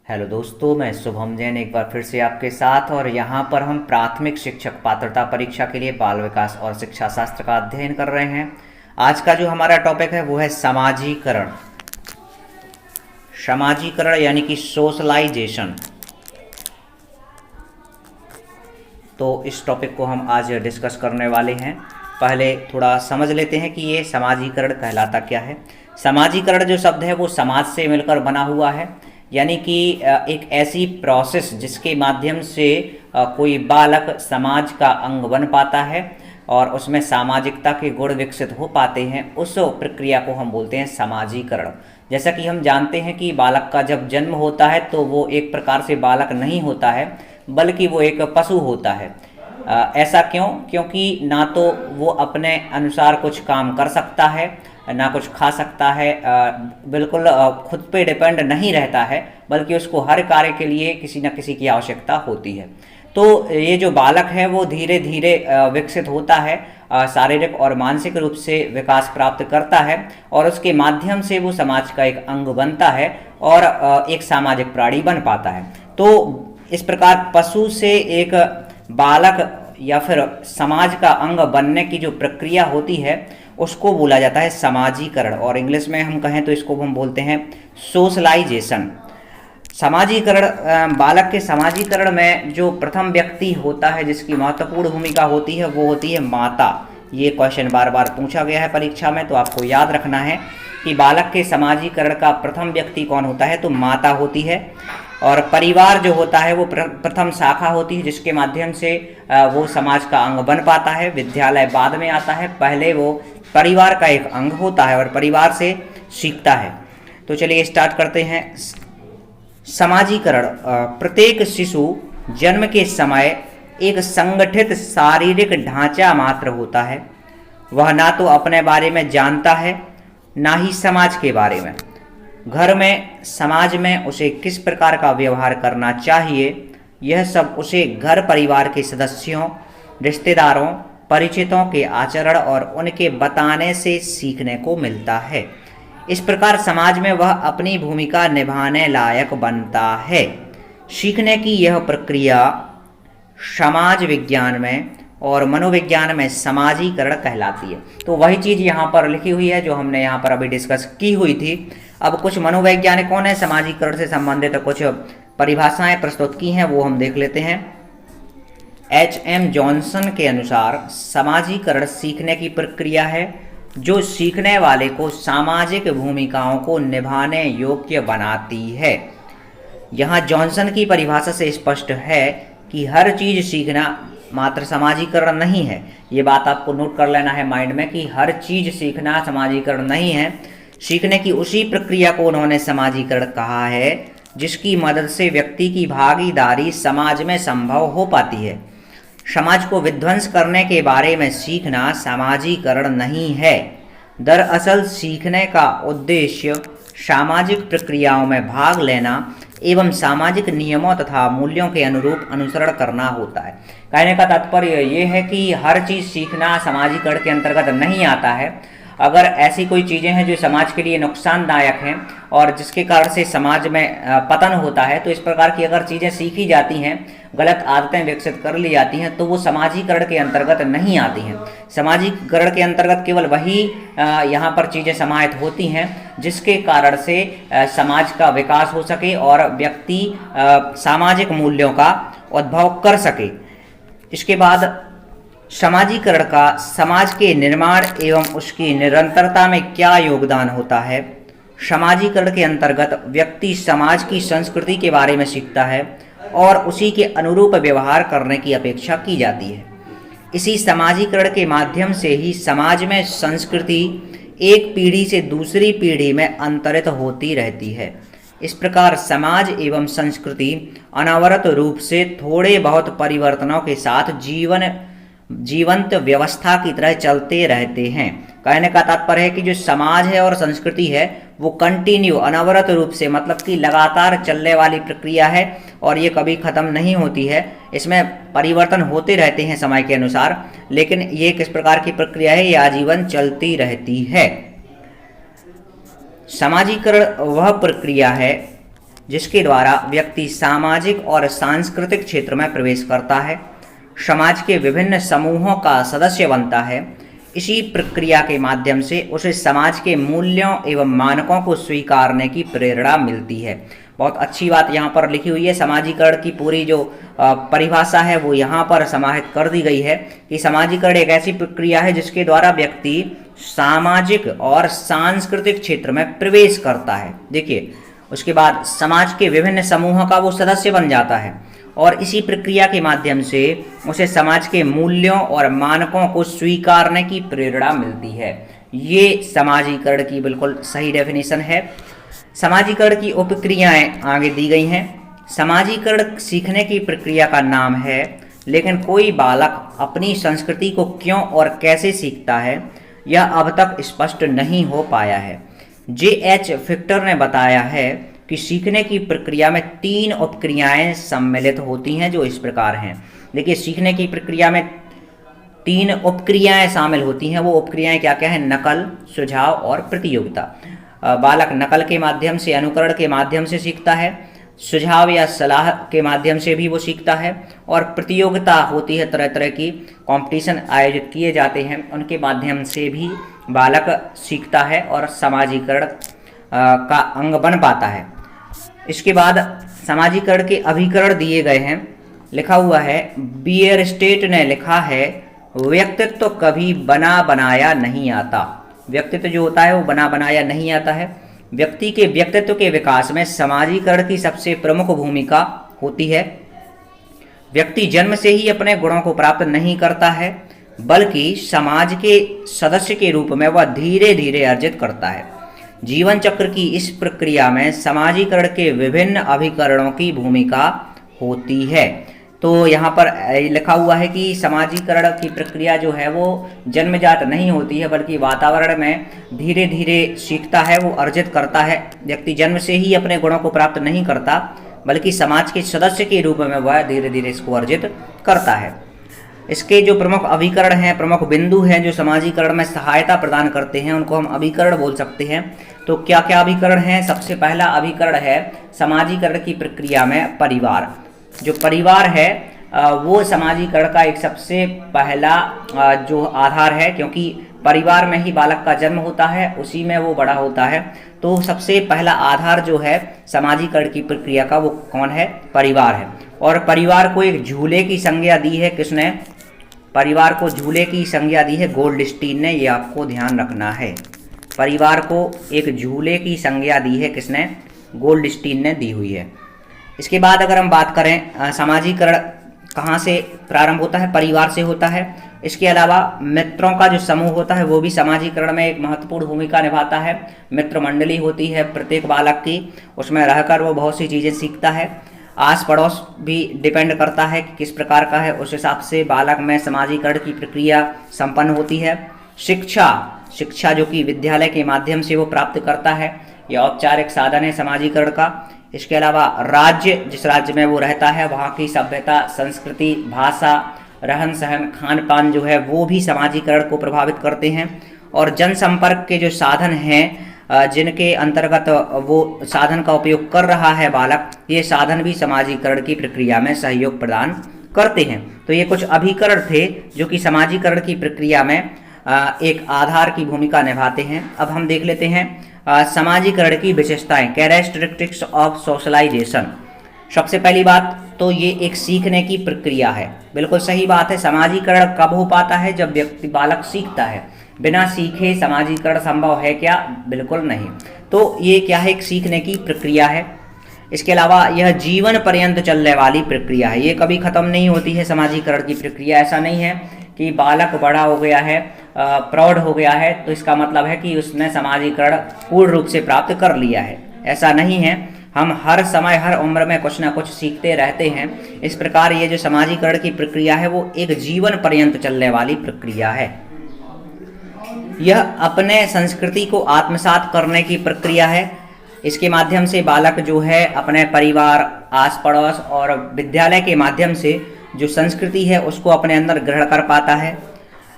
Hello दोस्तों, मैं शुभम जैन एक बार फिर से आपके साथ। और यहाँ पर हम प्राथमिक शिक्षक पात्रता परीक्षा के लिए बाल विकास और शिक्षा शास्त्र का अध्ययन कर रहे हैं। आज का जो हमारा टॉपिक है वो है समाजीकरण। समाजीकरण यानी कि सोशलाइजेशन। तो इस टॉपिक को हम आज डिस्कस करने वाले हैं। पहले थोड़ा समझ लेते हैं कि ये समाजीकरण कहलाता क्या है। समाजीकरण जो शब्द है वो समाज से मिलकर बना हुआ है, यानी कि एक ऐसी प्रोसेस जिसके माध्यम से कोई बालक समाज का अंग बन पाता है और उसमें सामाजिकता के गुण विकसित हो पाते हैं, उस प्रक्रिया को हम बोलते हैं समाजीकरण। जैसा कि हम जानते हैं कि बालक का जब जन्म होता है तो वो एक प्रकार से बालक नहीं होता है, बल्कि वो एक पशु होता है। ऐसा क्यों? क्योंकि ना तो वो अपने अनुसार कुछ काम कर सकता है, ना कुछ खा सकता है, बिल्कुल खुद पे डिपेंड नहीं रहता है, बल्कि उसको हर कार्य के लिए किसी न किसी की आवश्यकता होती है। तो ये जो बालक है वो धीरे धीरे विकसित होता है, शारीरिक और मानसिक रूप से विकास प्राप्त करता है और उसके माध्यम से वो समाज का एक अंग बनता है और एक सामाजिक प्राणी बन पाता है। तो इस प्रकार पशु से एक बालक या फिर समाज का अंग बनने की जो प्रक्रिया होती है उसको बोला जाता है समाजीकरण, और इंग्लिश में हम कहें तो इसको हम बोलते हैं सोशलाइजेशन। समाजीकरण, बालक के समाजीकरण में जो प्रथम व्यक्ति होता है जिसकी महत्वपूर्ण भूमिका होती है वो होती है माता। ये क्वेश्चन बार बार पूछा गया है परीक्षा में, तो आपको याद रखना है कि बालक के समाजीकरण का प्रथम व्यक्ति कौन होता है, तो माता होती है। और परिवार जो होता है वो प्रथम शाखा होती है जिसके माध्यम से वो समाज का अंग बन पाता है। विद्यालय बाद में आता है, पहले वो परिवार का एक अंग होता है और परिवार से सीखता है। तो चलिए स्टार्ट करते हैं। समाजीकरण, प्रत्येक शिशु जन्म के समय एक संगठित शारीरिक ढांचा मात्र होता है। वह ना तो अपने बारे में जानता है ना ही समाज के बारे में। घर में, समाज में उसे किस प्रकार का व्यवहार करना चाहिए, यह सब उसे घर परिवार के सदस्यों, रिश्तेदारों, परिचितों के आचरण और उनके बताने से सीखने को मिलता है। इस प्रकार समाज में वह अपनी भूमिका निभाने लायक बनता है। सीखने की यह प्रक्रिया समाज विज्ञान में और मनोविज्ञान में समाजीकरण कहलाती है। तो वही चीज़ यहाँ पर लिखी हुई है जो हमने यहाँ पर अभी डिस्कस की हुई थी। अब कुछ मनोवैज्ञानिकों ने समाजीकरण से संबंधित कुछ परिभाषाएं प्रस्तुत की हैं, वो हम देख लेते हैं। H.M. जॉनसन के अनुसार समाजीकरण सीखने की प्रक्रिया है जो सीखने वाले को सामाजिक भूमिकाओं को निभाने योग्य बनाती है। यहाँ जॉनसन की परिभाषा से स्पष्ट है कि हर चीज सीखना मात्र समाजीकरण नहीं है। ये बात आपको नोट कर लेना है माइंड में कि हर चीज सीखना समाजीकरण नहीं है। सीखने की उसी प्रक्रिया को उन्होंने समाजीकरण कहा है जिसकी मदद से व्यक्ति की भागीदारी समाज में संभव हो पाती है। समाज को विध्वंस करने के बारे में सीखना समाजीकरण नहीं है। दरअसल सीखने का उद्देश्य सामाजिक प्रक्रियाओं में भाग लेना एवं सामाजिक नियमों तथा मूल्यों के अनुरूप अनुसरण करना होता है। कहने का तात्पर्य ये है कि हर चीज़ सीखना समाजीकरण के अंतर्गत नहीं आता है। अगर ऐसी कोई चीज़ें हैं जो समाज के लिए नुकसानदायक हैं और जिसके कारण से समाज में पतन होता है, तो इस प्रकार की अगर चीज़ें सीखी जाती हैं, गलत आदतें विकसित कर ली जाती हैं, तो वो समाजीकरण के अंतर्गत नहीं आती हैं। समाजीकरण के अंतर्गत केवल वही यहाँ पर चीज़ें समाहित होती हैं जिसके कारण से समाज का विकास हो सके और व्यक्ति सामाजिक मूल्यों का उद्भव कर सके। इसके बाद समाजीकरण का समाज के निर्माण एवं उसकी निरंतरता में क्या योगदान होता है। समाजीकरण के अंतर्गत व्यक्ति समाज की संस्कृति के बारे में सीखता है और उसी के अनुरूप व्यवहार करने की अपेक्षा की जाती है। इसी समाजीकरण के माध्यम से ही समाज में संस्कृति एक पीढ़ी से दूसरी पीढ़ी में अंतरित होती रहती है। इस प्रकार समाज एवं संस्कृति अनवरत रूप से थोड़े बहुत परिवर्तनों के साथ जीवंत व्यवस्था की तरह चलते रहते हैं। कहने का तात्पर्य है कि जो समाज है और संस्कृति है वो कंटिन्यू, अनवरत रूप से, मतलब कि लगातार चलने वाली प्रक्रिया है और ये कभी ख़त्म नहीं होती है। इसमें परिवर्तन होते रहते हैं समय के अनुसार, लेकिन ये किस प्रकार की प्रक्रिया है, ये आजीवन चलती रहती है। समाजीकरण वह प्रक्रिया है जिसके द्वारा व्यक्ति सामाजिक और सांस्कृतिक क्षेत्र में प्रवेश करता है, समाज के विभिन्न समूहों का सदस्य बनता है। इसी प्रक्रिया के माध्यम से उसे समाज के मूल्यों एवं मानकों को स्वीकारने की प्रेरणा मिलती है। बहुत अच्छी बात यहाँ पर लिखी हुई है। समाजीकरण की पूरी जो परिभाषा है वो यहाँ पर समाहित कर दी गई है कि समाजीकरण एक ऐसी प्रक्रिया है जिसके द्वारा व्यक्ति सामाजिक और सांस्कृतिक क्षेत्र में प्रवेश करता है। देखिए, उसके बाद समाज के विभिन्न समूहों का वो सदस्य बन जाता है और इसी प्रक्रिया के माध्यम से उसे समाज के मूल्यों और मानकों को स्वीकारने की प्रेरणा मिलती है। ये समाजीकरण की बिल्कुल सही डेफिनेशन है। समाजीकरण की उपक्रियाएं आगे दी गई हैं। समाजीकरण सीखने की प्रक्रिया का नाम है, लेकिन कोई बालक अपनी संस्कृति को क्यों और कैसे सीखता है यह अब तक स्पष्ट नहीं हो पाया है। J.H. फिक्टर ने बताया है कि सीखने की प्रक्रिया में 3 उपक्रियाएं सम्मिलित होती हैं जो इस प्रकार हैं। देखिए, सीखने की प्रक्रिया में 3 उपक्रियाएं शामिल होती हैं। वो उपक्रियाएं क्या क्या हैं? नकल, सुझाव और प्रतियोगिता। बालक नकल के माध्यम से, अनुकरण के माध्यम से सीखता है, सुझाव या सलाह के माध्यम से भी वो सीखता है, और प्रतियोगिता होती है, तरह तरह की कंपटीशन आयोजित किए जाते हैं, उनके माध्यम से भी बालक सीखता है और समाजीकरण का अंग बन पाता है। इसके बाद समाजीकरण के अभिकरण दिए गए हैं। लिखा हुआ है, बियरस्टेट ने लिखा है, व्यक्तित्व कभी बना बनाया नहीं आता। व्यक्तित्व जो होता है वो बना बनाया नहीं आता है। व्यक्ति के व्यक्तित्व के विकास में समाजीकरण की सबसे प्रमुख भूमिका होती है। व्यक्ति जन्म से ही अपने गुणों को प्राप्त नहीं करता है, बल्कि समाज के सदस्य के रूप में वह धीरे धीरे अर्जित करता है। जीवन चक्र की इस प्रक्रिया में समाजीकरण के विभिन्न अभिकरणों की भूमिका होती है। तो यहाँ पर लिखा हुआ है कि समाजीकरण की प्रक्रिया जो है वो जन्मजात नहीं होती है, बल्कि वातावरण में धीरे धीरे सीखता है, वो अर्जित करता है। व्यक्ति जन्म से ही अपने गुणों को प्राप्त नहीं करता, बल्कि समाज के सदस्य के रूप में वह धीरे धीरे इसको अर्जित करता है। इसके जो प्रमुख अभिकरण हैं, प्रमुख बिंदु हैं जो समाजीकरण में सहायता प्रदान करते हैं, उनको हम अभिकरण बोल सकते हैं। तो क्या क्या अभिकरण हैं? सबसे पहला अभिकरण है समाजीकरण की प्रक्रिया में परिवार। जो परिवार है वो समाजीकरण का एक सबसे पहला जो आधार है, क्योंकि परिवार में ही बालक का जन्म होता है, उसी में वो बड़ा होता है। तो सबसे पहला आधार जो है समाजीकरण की प्रक्रिया का, वो कौन है? परिवार है। और परिवार को एक झूले की संज्ञा दी है। किसने? परिवार को झूले की संज्ञा दी है गोल्डस्टीन ने। ये आपको ध्यान रखना है। परिवार को एक झूले की संज्ञा दी है किसने? गोल्डस्टीन ने दी हुई है। इसके बाद अगर हम बात करें, समाजीकरण कहाँ से प्रारंभ होता है? परिवार से होता है। इसके अलावा मित्रों का जो समूह होता है वो भी समाजीकरण में एक महत्वपूर्ण भूमिका निभाता है। मित्र मंडली होती है प्रत्येक बालक की, उसमें रहकर वो बहुत सी चीज़ें सीखता है। आस पड़ोस भी डिपेंड करता है कि किस प्रकार का है, उस हिसाब से बालक में समाजीकरण की प्रक्रिया संपन्न होती है। शिक्षा जो कि विद्यालय के माध्यम से वो प्राप्त करता है, यह औपचारिक साधन है समाजीकरण का। इसके अलावा राज्य, जिस राज्य में वो रहता है वहाँ की सभ्यता, संस्कृति, भाषा, रहन सहन, खान पान जो है वो भी समाजीकरण को प्रभावित करते हैं। और जनसंपर्क के जो साधन हैं जिनके अंतर्गत वो साधन का उपयोग कर रहा है बालक, ये साधन भी समाजीकरण की प्रक्रिया में सहयोग प्रदान करते हैं। तो ये कुछ अभिकरण थे जो कि समाजीकरण की प्रक्रिया में एक आधार की भूमिका निभाते हैं। अब हम देख लेते हैं समाजीकरण की विशेषताएं, कैरेक्टरिस्टिक्स ऑफ सोशलाइजेशन। सबसे पहली बात तो ये एक सीखने की प्रक्रिया है। बिल्कुल सही बात है। समाजीकरण कब हो पाता है? जब व्यक्ति, बालक सीखता है। बिना सीखे समाजीकरण संभव है क्या? बिल्कुल नहीं। तो ये क्या है? एक सीखने की प्रक्रिया है। इसके अलावा यह जीवन पर्यंत चलने वाली प्रक्रिया है। ये कभी खत्म नहीं होती है समाजीकरण की प्रक्रिया। ऐसा नहीं है कि बालक बड़ा हो गया है, प्रौढ़ हो गया है, तो इसका मतलब है कि उसने समाजीकरण पूर्ण रूप से प्राप्त कर लिया है। ऐसा नहीं है। हम हर समय, हर उम्र में कुछ ना कुछ सीखते रहते हैं। इस प्रकार ये जो समाजीकरण की प्रक्रिया है वो एक जीवन पर्यंत चलने वाली प्रक्रिया है। यह अपने संस्कृति को आत्मसात करने की प्रक्रिया है। इसके माध्यम से बालक जो है अपने परिवार, आस पड़ोस और विद्यालय के माध्यम से जो संस्कृति है उसको अपने अंदर ग्रहण कर पाता है।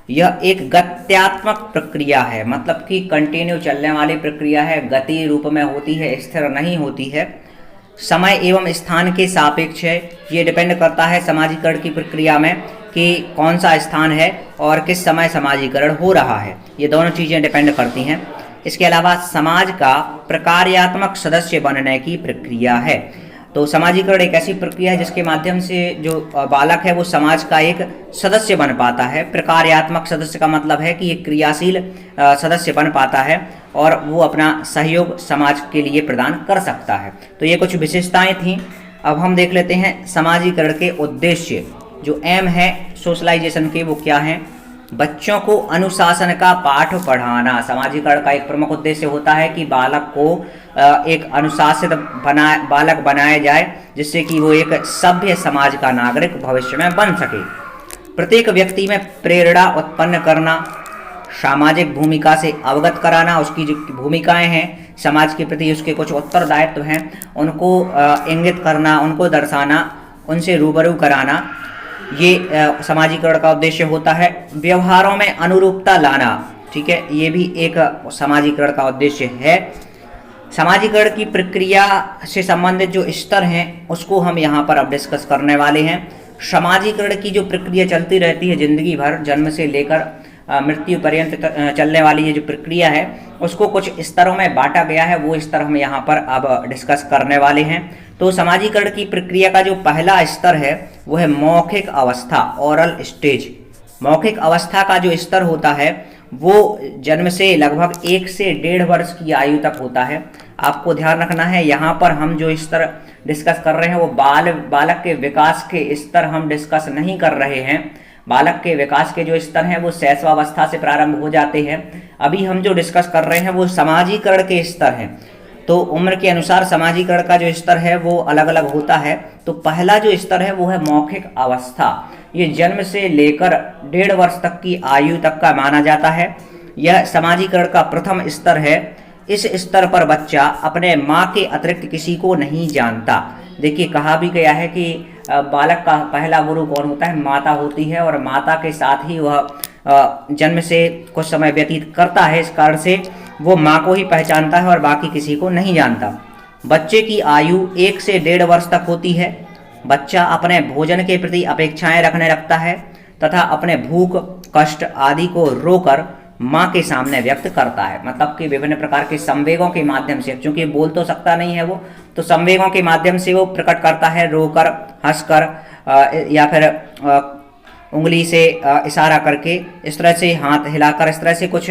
यह एक गत्यात्मक प्रक्रिया है, मतलब कि कंटिन्यू चलने वाली प्रक्रिया है, गति रूप में होती है, स्थिर नहीं होती है। समय एवं स्थान के सापेक्ष है। ये डिपेंड करता है समाजीकरण की प्रक्रिया में कि कौन सा स्थान है और किस समय समाजीकरण हो रहा है, ये दोनों चीज़ें डिपेंड करती हैं। इसके अलावा समाज का प्रकार्यात्मक सदस्य बनने की प्रक्रिया है। तो समाजीकरण एक ऐसी प्रक्रिया है जिसके माध्यम से जो बालक है वो समाज का एक सदस्य बन पाता है। प्रकार्यात्मक सदस्य का मतलब है कि एक क्रियाशील सदस्य बन पाता है और वो अपना सहयोग समाज के लिए प्रदान कर सकता है। तो ये कुछ विशेषताएं थीं। अब हम देख लेते हैं समाजीकरण के उद्देश्य। जो एम है सोशलाइजेशन के, वो क्या है? बच्चों को अनुशासन का पाठ पढ़ाना। समाजीकरण का एक प्रमुख उद्देश्य होता है कि बालक को एक अनुशासित बालक बनाया जाए, जिससे कि वो एक सभ्य समाज का नागरिक भविष्य में बन सके। प्रत्येक व्यक्ति में प्रेरणा उत्पन्न करना, सामाजिक भूमिका से अवगत कराना, उसकी जो भूमिकाएं हैं समाज के प्रति, उसके कुछ उत्तरदायित्व हैं, उनको इंगित करना, उनको दर्शाना, उनसे रूबरू कराना, ये समाजीकरण का उद्देश्य होता है। व्यवहारों में अनुरूपता लाना, ठीक है, ये भी एक समाजीकरण का उद्देश्य है। समाजीकरण की प्रक्रिया से संबंधित जो स्तर हैं उसको हम यहाँ पर अब डिस्कस करने वाले हैं। समाजीकरण की जो प्रक्रिया चलती रहती है जिंदगी भर, जन्म से लेकर मृत्यु पर्यंत चलने वाली ये जो प्रक्रिया है उसको कुछ स्तरों में बांटा गया है, वो स्तर हम यहाँ पर अब डिस्कस करने वाले हैं। तो समाजीकरण की प्रक्रिया का जो पहला स्तर है वो है मौखिक अवस्था, ओरल स्टेज। मौखिक अवस्था का जो स्तर होता है वो जन्म से लगभग 1 से 1.5 वर्ष की आयु तक होता है। आपको ध्यान रखना है, यहाँ पर हम जो स्तर डिस्कस कर रहे हैं वो बालक के विकास के स्तर हम डिस्कस नहीं कर रहे हैं। बालक के विकास के जो स्तर हैं वो शैशवावस्था से प्रारंभ हो जाते हैं। अभी हम जो डिस्कस कर रहे हैं वो समाजीकरण के स्तर हैं। तो उम्र के अनुसार समाजीकरण का जो स्तर है वो अलग अलग होता है। तो पहला जो स्तर है वो है मौखिक अवस्था। ये जन्म से लेकर 1.5 वर्ष तक की आयु तक का माना जाता है। यह समाजीकरण का प्रथम स्तर है। इस स्तर पर बच्चा अपने माँ के अतिरिक्त किसी को नहीं जानता। देखिए, कहा भी गया है कि बालक का पहला गुरु कौन होता है? माता होती है, और माता के साथ ही वह जन्म से कुछ समय व्यतीत करता है। इस कारण से वो माँ को ही पहचानता है और बाकी किसी को नहीं जानता। बच्चे की आयु 1 से 1.5 वर्ष तक होती है। बच्चा अपने भोजन के प्रति अपेक्षाएं रखने लगता है तथा अपने भूख, कष्ट आदि को रोकर माँ के सामने व्यक्त करता है। मतलब कि विभिन्न प्रकार के संवेगों के माध्यम से, क्योंकि बोल तो सकता नहीं है वो, तो संवेगों के माध्यम से वो प्रकट करता है, रोकर, हंसकर या फिर उंगली से इशारा करके, इस तरह से हाथ हिलाकर, इस तरह से कुछ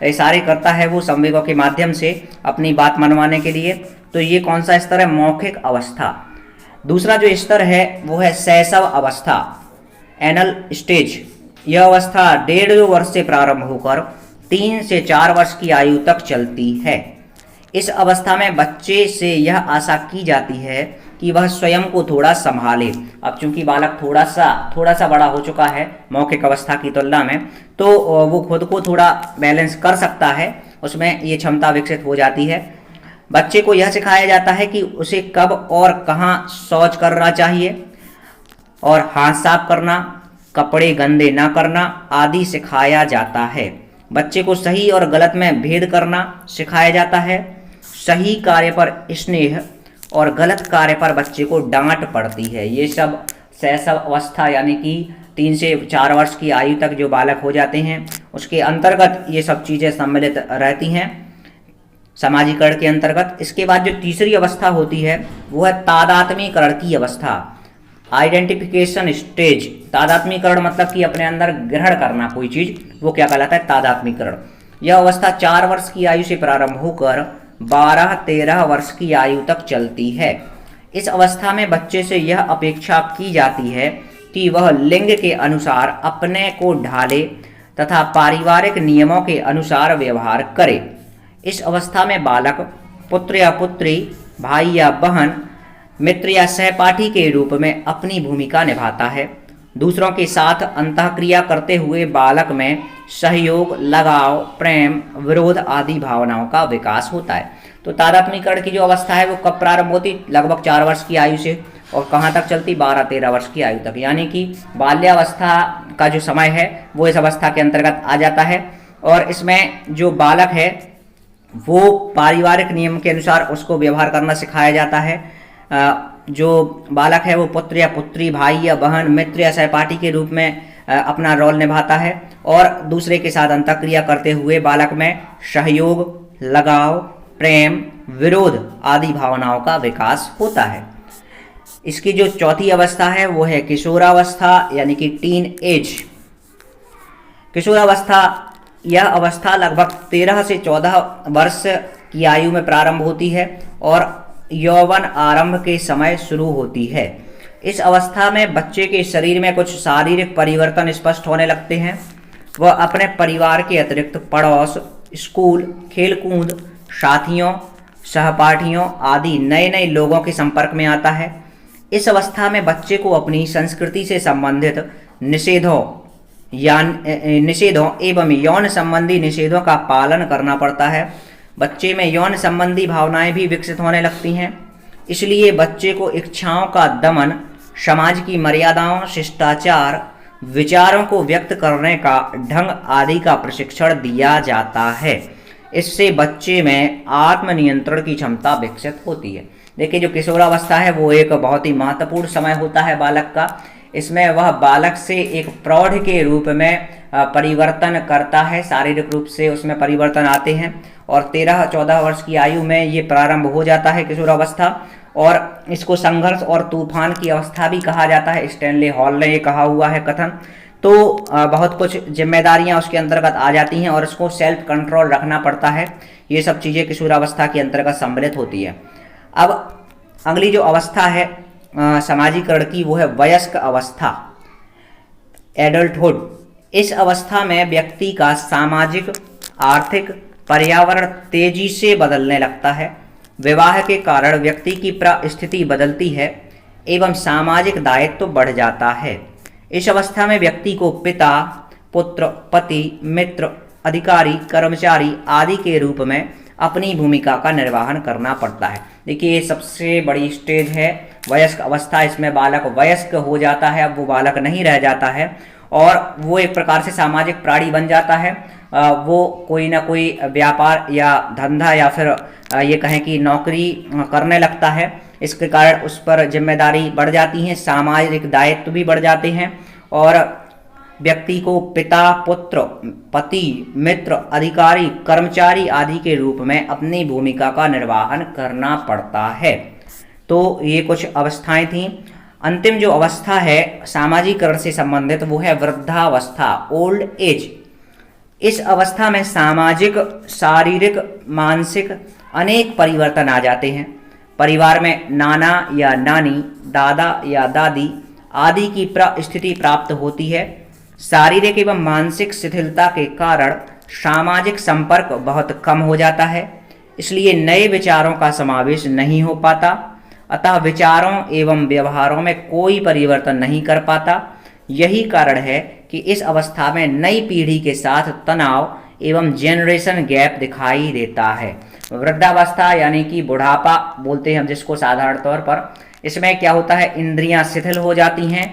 इशारे करता है वो संवेगों के माध्यम से अपनी बात मनवाने के लिए। तो ये कौन सा स्तर है? मौखिक अवस्था। दूसरा जो स्तर है वो है शैशव अवस्था, एनल स्टेज। यह अवस्था 1.5 वर्ष से प्रारंभ होकर 3 से 4 वर्ष की आयु तक चलती है। इस अवस्था में बच्चे से यह आशा की जाती है कि वह स्वयं को थोड़ा संभाले। अब चूंकि बालक थोड़ा सा बड़ा हो चुका है मौखिक अवस्था की तुलना में, तो वो खुद को थोड़ा बैलेंस कर सकता है, उसमें ये क्षमता विकसित हो जाती है। बच्चे को यह सिखाया जाता है कि उसे कब और कहाँ शौच करना चाहिए और हाथ साफ करना, कपड़े गंदे न करना आदि सिखाया जाता है। बच्चे को सही और गलत में भेद करना सिखाया जाता है। सही कार्य पर स्नेह और गलत कार्य पर बच्चे को डांट पड़ती है। ये सब शैशव अवस्था यानी कि 3 से 4 वर्ष की आयु तक जो बालक हो जाते हैं उसके अंतर्गत ये सब चीज़ें सम्मिलित रहती हैं समाजीकरण के अंतर्गत। इसके बाद जो तीसरी अवस्था होती है वो है तादात्म्यकरण की अवस्था, आइडेंटिफिकेशन स्टेज। तादात्म्यकरण मतलब कि अपने अंदर ग्रहण करना कोई चीज़, वो क्या कहलाता है? तादात्म्यकरण। यह अवस्था 4 वर्ष की आयु से प्रारंभ होकर 12-13 वर्ष की आयु तक चलती है। इस अवस्था में बच्चे से यह अपेक्षा की जाती है कि वह लिंग के अनुसार अपने को ढाले तथा पारिवारिक नियमों के अनुसार व्यवहार करे। इस अवस्था में बालक पुत्र या पुत्री, भाई या बहन, मित्र या सहपाठी के रूप में अपनी भूमिका निभाता है। दूसरों के साथ अंतःक्रिया करते हुए बालक में सहयोग, लगाव, प्रेम, विरोध आदि भावनाओं का विकास होता है। तो तादात्म्यकरण की जो अवस्था है वो कब प्रारंभ होती? लगभग 4 वर्ष की आयु से, और कहाँ तक चलती? 12-13 वर्ष की आयु तक। यानी कि बाल्यावस्था का जो समय है वो इस अवस्था के अंतर्गत आ जाता है। और इसमें जो बालक है वो पारिवारिक नियम के अनुसार उसको व्यवहार करना सिखाया जाता है। जो बालक है वो पुत्र या पुत्री, भाई या बहन, मित्र या सहपाठी के रूप में अपना रोल निभाता है और दूसरे के साथ अंतःक्रिया करते हुए बालक में सहयोग, लगाव, प्रेम, विरोध आदि भावनाओं का विकास होता है। इसकी जो चौथी अवस्था है वो है किशोरावस्था यानी कि टीन एज। किशोरावस्था, यह अवस्था लगभग 13 से 14 वर्ष की आयु में प्रारंभ होती है और यौवन आरंभ के समय शुरू होती है। इस अवस्था में बच्चे के शरीर में कुछ शारीरिक परिवर्तन स्पष्ट होने लगते हैं। वह अपने परिवार के अतिरिक्त पड़ोस, स्कूल, खेलकूद, साथियों, सहपाठियों आदि नए नए लोगों के संपर्क में आता है। इस अवस्था में बच्चे को अपनी संस्कृति से संबंधित निषेधों एवं यौन संबंधी निषेधों का पालन करना पड़ता है। बच्चे में यौन संबंधी भावनाएं भी विकसित होने लगती हैं, इसलिए बच्चे को इच्छाओं का दमन, समाज की मर्यादाओं, शिष्टाचार, विचारों को व्यक्त करने का ढंग आदि का प्रशिक्षण दिया जाता है। इससे बच्चे में आत्मनियंत्रण की क्षमता विकसित होती है। देखिए, जो किशोरावस्था है वो एक बहुत ही महत्वपूर्ण समय होता है बालक का। इसमें वह बालक से एक प्रौढ़ के रूप में परिवर्तन करता है, शारीरिक रूप से उसमें परिवर्तन आते हैं और 13-14 वर्ष की आयु में ये प्रारंभ हो जाता है किशोरावस्था। और इसको संघर्ष और तूफान की अवस्था भी कहा जाता है। स्टैनले हॉल ने ये कहा हुआ है कथन। तो बहुत कुछ जिम्मेदारियां उसके अंतर्गत आ जाती हैं और उसको सेल्फ कंट्रोल रखना पड़ता है। ये सब चीज़ें किशोरावस्था के अंतर्गत सम्मिलित होती है। अब अगली जो अवस्था है सामाजिकरण की वो है वयस्क अवस्था, एडल्टहुड। इस अवस्था में व्यक्ति का सामाजिक, आर्थिक पर्यावरण तेजी से बदलने लगता है। विवाह के कारण व्यक्ति की परिस्थिति बदलती है एवं सामाजिक दायित्व बढ़ जाता है। इस अवस्था में व्यक्ति को पिता, पुत्र, पति, मित्र, अधिकारी, कर्मचारी आदि के रूप में अपनी भूमिका का निर्वहन करना पड़ता है। देखिए, ये सबसे बड़ी स्टेज है वयस्क अवस्था। इसमें बालक वयस्क हो जाता है, अब वो बालक नहीं रह जाता है और वो एक प्रकार से सामाजिक प्राणी बन जाता है। वो कोई ना कोई व्यापार या धंधा या फिर ये कहें कि नौकरी करने लगता है। इसके कारण उस पर जिम्मेदारी बढ़ जाती है, सामाजिक दायित्व भी बढ़ जाते हैं और व्यक्ति को पिता, पुत्र, पति, मित्र, अधिकारी, कर्मचारी आदि के रूप में अपनी भूमिका का निर्वहन करना पड़ता है। तो ये कुछ अवस्थाएं थीं। अंतिम जो अवस्था है सामाजिकरण से संबंधित वो है वृद्धावस्था, ओल्ड एज। इस अवस्था में सामाजिक, शारीरिक, मानसिक अनेक परिवर्तन आ जाते हैं। परिवार में नाना या नानी, दादा या दादी आदि की स्थिति प्राप्त होती है। शारीरिक एवं मानसिक शिथिलता के कारण सामाजिक संपर्क बहुत कम हो जाता है, इसलिए नए विचारों का समावेश नहीं हो पाता, अतः विचारों एवं व्यवहारों में कोई परिवर्तन नहीं कर पाता। यही कारण है कि इस अवस्था में नई पीढ़ी के साथ तनाव एवं जेनरेशन गैप दिखाई देता है। वृद्धावस्था यानी कि बुढ़ापा बोलते हैं हम जिसको साधारण तौर पर, इसमें क्या होता है, इंद्रियां शिथिल हो जाती हैं,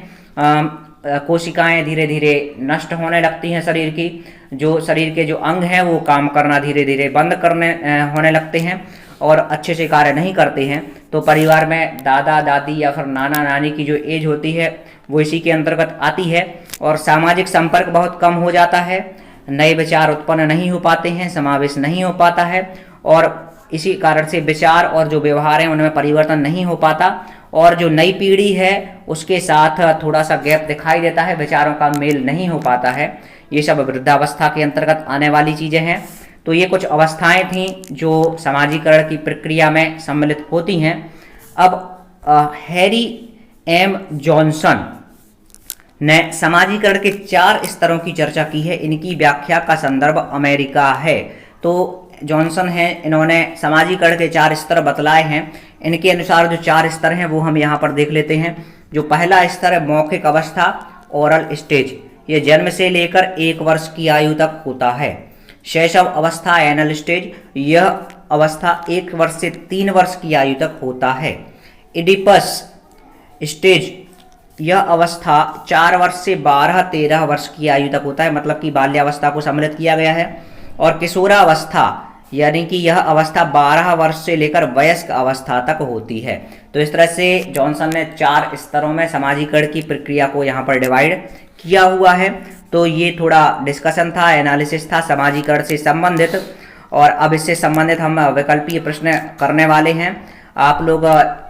कोशिकाएं धीरे धीरे नष्ट होने लगती हैं शरीर की, जो शरीर के जो अंग हैं वो काम करना धीरे धीरे बंद करने होने लगते हैं और अच्छे से कार्य नहीं करते हैं। तो परिवार में दादा दादी या फिर नाना नानी की जो एज होती है वो इसी के अंतर्गत आती है और सामाजिक संपर्क बहुत कम हो जाता है, नए विचार उत्पन्न नहीं हो पाते हैं, समावेश नहीं हो पाता है और इसी कारण से विचार और जो व्यवहार हैं उनमें परिवर्तन नहीं हो पाता और जो नई पीढ़ी है उसके साथ थोड़ा सा गैप दिखाई देता है, विचारों का मेल नहीं हो पाता है। ये सब वृद्धावस्था के अंतर्गत आने वाली चीज़ें हैं। तो ये कुछ अवस्थाएं थीं जो सामाजिकरण की प्रक्रिया में सम्मिलित होती हैं। अब हैरी एम जॉनसन ने सामाजिकरण के 4 स्तरों की चर्चा की है। इनकी व्याख्या का संदर्भ अमेरिका है। तो जॉनसन हैं, इन्होंने सामाजिकरण के 4 स्तर बतलाए हैं। इनके अनुसार जो 4 स्तर हैं वो हम यहाँ पर देख लेते हैं। जो पहला स्तर है मौखिक अवस्था, ओरल स्टेज, ये जन्म से लेकर 1 वर्ष की आयु तक होता है। शैशव अवस्था, एनल स्टेज, यह अवस्था 1 वर्ष से 3 वर्ष की आयु तक होता है। इडिपस स्टेज, यह अवस्था 4 वर्ष से 12-13 वर्ष की आयु तक होता है, मतलब कि बाल्यावस्था को सम्मिलित किया गया है। और किशोरावस्था यानी कि यह अवस्था 12 वर्ष से लेकर वयस्क अवस्था तक होती है। तो इस तरह से जॉनसन ने 4 स्तरों में समाजीकरण की प्रक्रिया को यहाँ पर डिवाइड किया हुआ है। तो ये थोड़ा डिस्कशन था, एनालिसिस था समाजीकरण से संबंधित, और अब इससे संबंधित हम वैकल्पिक प्रश्न करने वाले हैं। आप लोग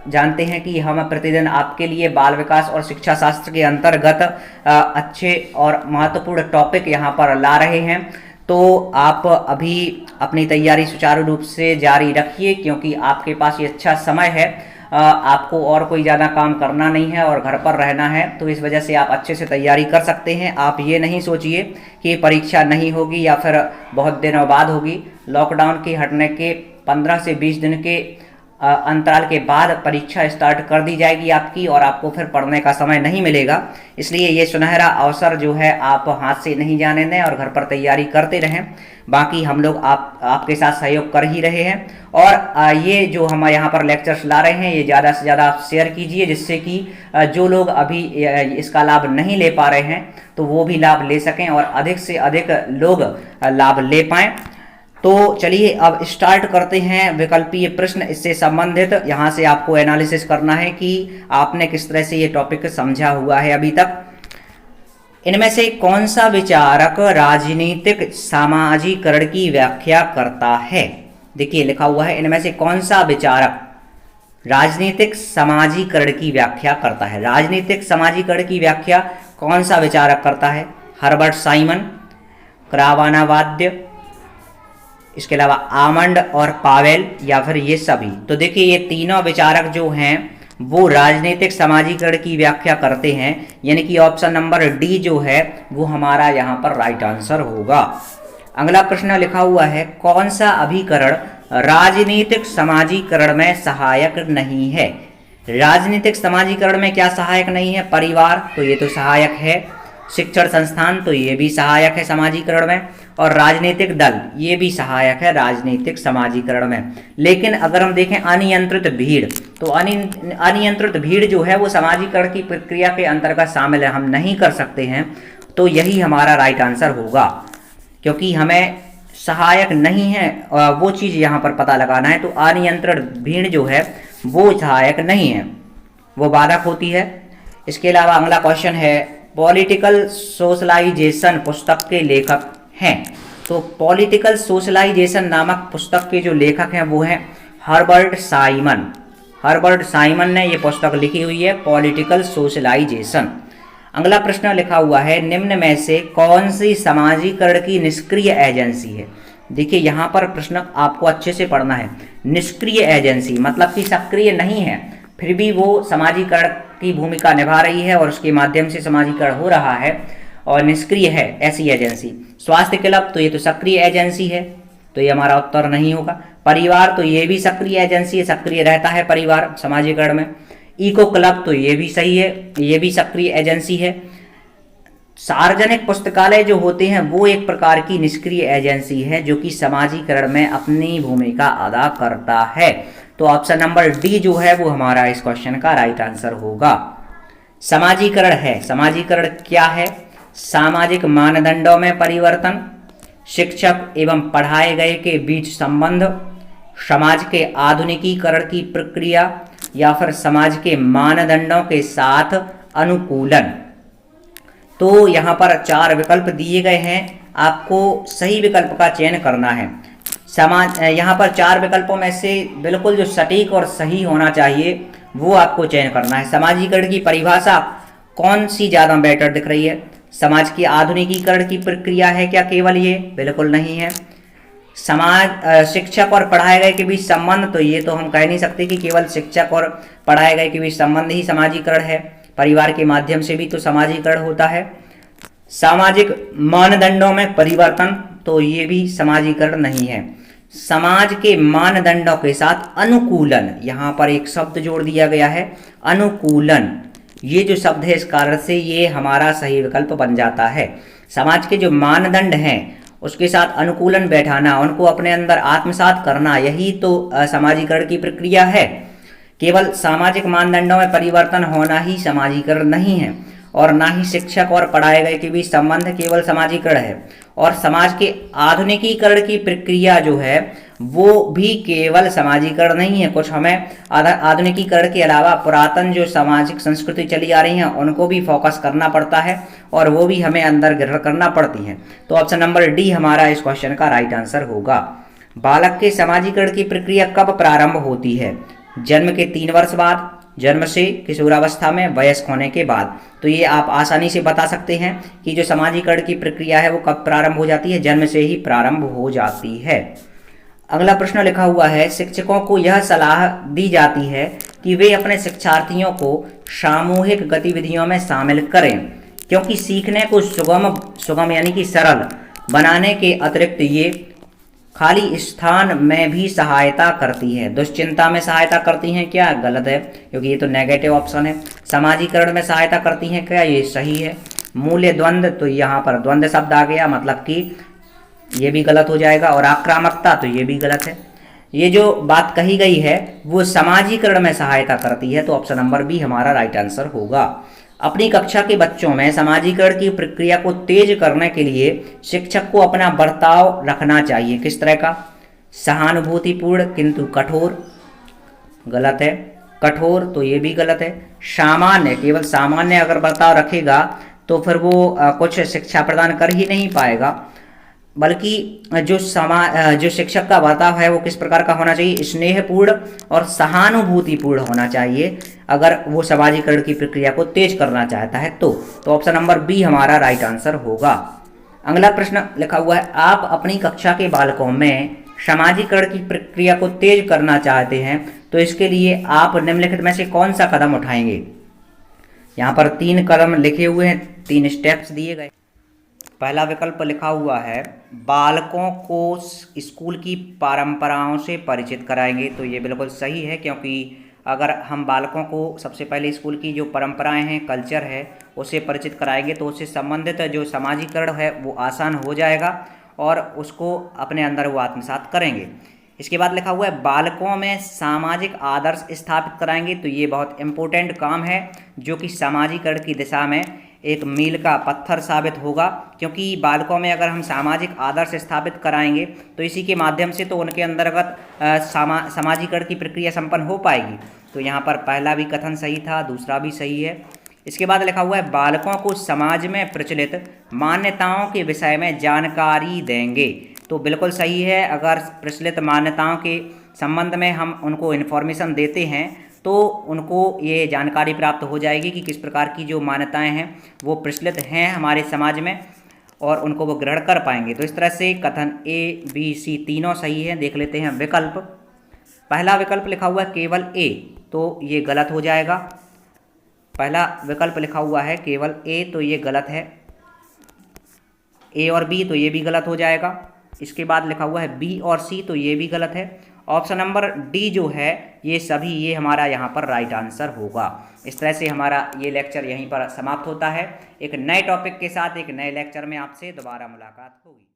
जानते हैं कि हम प्रतिदिन आपके लिए बाल विकास और शिक्षा शास्त्र के अंतर्गत अच्छे और महत्वपूर्ण टॉपिक यहाँ पर ला रहे हैं। तो आप अभी अपनी तैयारी सुचारू रूप से जारी रखिए, क्योंकि आपके पास ये अच्छा समय है, आपको और कोई ज़्यादा काम करना नहीं है और घर पर रहना है। तो इस वजह से आप अच्छे से तैयारी कर सकते हैं। आप ये नहीं सोचिए कि परीक्षा नहीं होगी या फिर बहुत दिनों बाद होगी। लॉकडाउन के हटने के 15 से 20 दिन के अंतराल के बाद परीक्षा स्टार्ट कर दी जाएगी आपकी, और आपको फिर पढ़ने का समय नहीं मिलेगा। इसलिए ये सुनहरा अवसर जो है आप हाथ से नहीं जाने दें और घर पर तैयारी करते रहें। बाकी हम लोग आपके साथ सहयोग कर ही रहे हैं। और ये जो हम यहाँ पर लेक्चर्स ला रहे हैं, ये ज़्यादा से ज़्यादा आप शेयर कीजिए, जिससे कि जो लोग अभी इसका लाभ नहीं ले पा रहे हैं तो वो भी लाभ ले सकें और अधिक से अधिक लोग लाभ ले पाएँ। तो चलिए अब स्टार्ट करते हैं विकल्पीय प्रश्न इससे संबंधित। यहाँ से आपको एनालिसिस करना है कि आपने किस तरह से ये टॉपिक समझा हुआ है अभी तक। इनमें से कौन सा विचारक राजनीतिक समाजीकरण की व्याख्या करता है? देखिए लिखा हुआ है, इनमें से कौन सा विचारक राजनीतिक समाजीकरण की व्याख्या करता है। राजनीतिक समाजीकरण की व्याख्या कौन सा विचारक करता है? हर्बर्ट साइमन, क्रावानावाद्य, इसके अलावा आमंड और पावेल, या फिर ये सभी। तो देखिए ये तीनों विचारक जो हैं वो राजनीतिक समाजीकरण की व्याख्या करते हैं, यानी कि ऑप्शन नंबर डी जो है वो हमारा यहाँ पर राइट आंसर होगा। अगला प्रश्न लिखा हुआ है, कौन सा अभिकरण राजनीतिक समाजीकरण में सहायक नहीं है? राजनीतिक समाजीकरण में क्या सहायक नहीं है? परिवार, तो ये तो सहायक है। शिक्षण संस्थान, तो ये भी सहायक है समाजीकरण में। और राजनीतिक दल, ये भी सहायक है राजनीतिक समाजीकरण में। लेकिन अगर हम देखें अनियंत्रित भीड़, तो अनियंत्रित भीड़ जो है वो समाजीकरण की प्रक्रिया के अंतर्गत शामिल है, हम नहीं कर सकते हैं। तो यही हमारा राइट आंसर होगा, क्योंकि हमें सहायक नहीं है वो चीज़ यहाँ पर पता लगाना है। तो अनियंत्रित भीड़ जो है वो सहायक नहीं है, वो बाधक होती है। इसके अलावा अगला क्वेश्चन है, पॉलिटिकल सोशलाइजेशन पुस्तक के लेखक हैं। तो पॉलिटिकल सोशलाइजेशन नामक पुस्तक के जो लेखक हैं वो हैं हर्बर्ट साइमन। हर्बर्ट साइमन ने ये पुस्तक लिखी हुई है, पॉलिटिकल सोशलाइजेशन। अगला प्रश्न लिखा हुआ है, निम्न में से कौन सी समाजीकरण की निष्क्रिय एजेंसी है? देखिए यहाँ पर प्रश्न आपको अच्छे से पढ़ना है। निष्क्रिय एजेंसी मतलब कि सक्रिय नहीं है, फिर भी वो समाजीकरण की भूमिका निभा रही है और उसके माध्यम से समाजीकरण हो रहा है, और निष्क्रिय है ऐसी एजेंसी। स्वास्थ्य क्लब, तो ये तो सक्रिय एजेंसी है, तो ये हमारा उत्तर नहीं होगा। परिवार, तो ये भी सक्रिय एजेंसी है, सक्रिय रहता है परिवार समाजीकरण में। इको क्लब, तो ये भी सही है, ये भी सक्रिय एजेंसी है। सार्वजनिक पुस्तकालय जो होते हैं वो एक प्रकार की निष्क्रिय एजेंसी है जो कि समाजीकरण में अपनी भूमिका अदा करता है। तो ऑप्शन नंबर डी जो है वो हमारा इस क्वेश्चन का राइट आंसर होगा। समाजीकरण है, समाजीकरण क्या है? सामाजिक मानदंडों में परिवर्तन, शिक्षक एवं पढ़ाए गए के बीच संबंध, समाज के आधुनिकीकरण की प्रक्रिया, या फिर समाज के मानदंडों के साथ अनुकूलन। तो यहाँ पर 4 विकल्प दिए गए हैं, आपको सही विकल्प का चयन करना है। यहाँ पर 4 विकल्पों में से बिल्कुल जो सटीक और सही होना चाहिए वो आपको चयन करना है। समाजीकरण की परिभाषा कौन सी ज़्यादा बेटर दिख रही है? समाज की आधुनिकीकरण की प्रक्रिया है क्या केवल ये? बिल्कुल नहीं है। समाज शिक्षक और पढ़ाए गए के बीच संबंध, तो ये तो हम कह नहीं सकते कि केवल शिक्षक और पढ़ाए गए के बीच संबंध ही समाजीकरण है, परिवार के माध्यम से भी तो समाजीकरण होता है। सामाजिक मानदंडों में परिवर्तन, तो ये भी समाजीकरण नहीं है। समाज के मानदंडों के साथ अनुकूलन, यहाँ पर एक शब्द जोड़ दिया गया है अनुकूलन, ये जो शब्द है इस कारण से ये हमारा सही विकल्प बन जाता है। समाज के जो मानदंड हैं उसके साथ अनुकूलन बैठाना, उनको अपने अंदर आत्मसात करना, यही तो समाजीकरण की प्रक्रिया है। केवल सामाजिक मानदंडों में परिवर्तन होना ही समाजीकरण नहीं है, और ना ही शिक्षक और पढ़ाए गए के बीच संबंध केवल समाजीकरण है। और समाज के आधुनिकीकरण की प्रक्रिया जो है वो भी केवल समाजीकरण नहीं है, कुछ हमें आधुनिकीकरण के अलावा पुरातन जो सामाजिक संस्कृति चली आ रही हैं उनको भी फोकस करना पड़ता है और वो भी हमें अंदर ग्रहण करना पड़ती हैं। तो ऑप्शन नंबर डी हमारा इस क्वेश्चन का राइट आंसर होगा। बालक के समाजीकरण की प्रक्रिया कब प्रारंभ होती है? जन्म के 3 वर्ष बाद, जन्म से, किशोरावस्था में, वयस्क होने के बाद। तो ये आप आसानी से बता सकते हैं कि जो समाजीकरण की प्रक्रिया है वो कब प्रारंभ हो जाती है? जन्म से ही प्रारंभ हो जाती है। अगला प्रश्न लिखा हुआ है, शिक्षकों को यह सलाह दी जाती है कि वे अपने शिक्षार्थियों को सामूहिक गतिविधियों में शामिल करें, क्योंकि सीखने को सुगम यानी कि सरल बनाने के अतिरिक्त ये खाली स्थान में भी सहायता करती है। दुश्चिंता में सहायता करती हैं क्या? गलत है, क्योंकि ये तो नेगेटिव ऑप्शन है। समाजीकरण में सहायता करती हैं क्या? ये सही है। मूल्य द्वंद्व, तो यहाँ पर द्वंद्व शब्द आ गया, मतलब कि ये भी गलत हो जाएगा। और आक्रामकता, तो ये भी गलत है। ये जो बात कही गई है वो समाजीकरण में सहायता करती है, तो ऑप्शन नंबर बी हमारा राइट आंसर होगा। अपनी कक्षा के बच्चों में समाजीकरण की प्रक्रिया को तेज करने के लिए शिक्षक को अपना बर्ताव रखना चाहिए। किस तरह का? सहानुभूतिपूर्ण किंतु कठोर, गलत है। कठोर, तो ये भी गलत है। सामान्य, केवल सामान्य अगर बर्ताव रखेगा तो फिर वो कुछ शिक्षा प्रदान कर ही नहीं पाएगा, बल्कि जो शिक्षक का बर्ताव है वो किस प्रकार का होना चाहिए? स्नेहपूर्ण और सहानुभूतिपूर्ण होना चाहिए, अगर वो समाजीकरण की प्रक्रिया को तेज करना चाहता है तो ऑप्शन नंबर बी हमारा राइट आंसर होगा। अगला प्रश्न लिखा हुआ है, आप अपनी कक्षा के बालकों में समाजीकरण की प्रक्रिया को तेज करना चाहते हैं तो इसके लिए आप निम्नलिखित में से कौन सा कदम उठाएंगे? यहाँ पर 3 कदम लिखे हुए हैं, 3 स्टेप्स दिए गए। पहला विकल्प लिखा हुआ है, बालकों को स्कूल की परंपराओं से परिचित कराएंगे। तो ये बिल्कुल सही है, क्योंकि अगर हम बालकों को सबसे पहले स्कूल की जो परंपराएं हैं, कल्चर है, उससे परिचित कराएंगे तो उससे संबंधित जो समाजीकरण है वो आसान हो जाएगा और उसको अपने अंदर वो आत्मसात करेंगे। इसके बाद लिखा हुआ है, बालकों में सामाजिक आदर्श स्थापित कराएंगे। तो ये बहुत इम्पोर्टेंट काम है जो कि समाजीकरण की दिशा में एक मील का पत्थर साबित होगा, क्योंकि बालकों में अगर हम सामाजिक आदर्श स्थापित कराएंगे तो इसी के माध्यम से तो उनके अंतर्गत समाजीकरण की प्रक्रिया संपन्न हो पाएगी। तो यहाँ पर पहला भी कथन सही था, दूसरा भी सही है। इसके बाद लिखा हुआ है, बालकों को समाज में प्रचलित मान्यताओं के विषय में जानकारी देंगे। तो बिल्कुल सही है, अगर प्रचलित मान्यताओं के संबंध में हम उनको इन्फॉर्मेशन देते हैं तो उनको ये जानकारी प्राप्त हो जाएगी कि किस प्रकार की जो मान्यताएं हैं वो प्रचलित हैं हमारे समाज में और उनको वो ग्रहण कर पाएंगे। तो इस तरह से कथन ए, बी, सी तीनों सही हैं। देख लेते हैं विकल्प। पहला विकल्प लिखा हुआ है केवल ए, तो ये गलत हो जाएगा। पहला विकल्प लिखा हुआ है केवल ए, तो ये गलत है। ए और बी, तो ये भी गलत हो जाएगा। इसके बाद लिखा हुआ है बी और सी, तो ये भी गलत है। ऑप्शन नंबर डी जो है ये सभी, ये हमारा यहाँ पर राइट आंसर होगा। इस तरह से हमारा ये लेक्चर यहीं पर समाप्त होता है। एक नए टॉपिक के साथ एक नए लेक्चर में आपसे दोबारा मुलाकात होगी।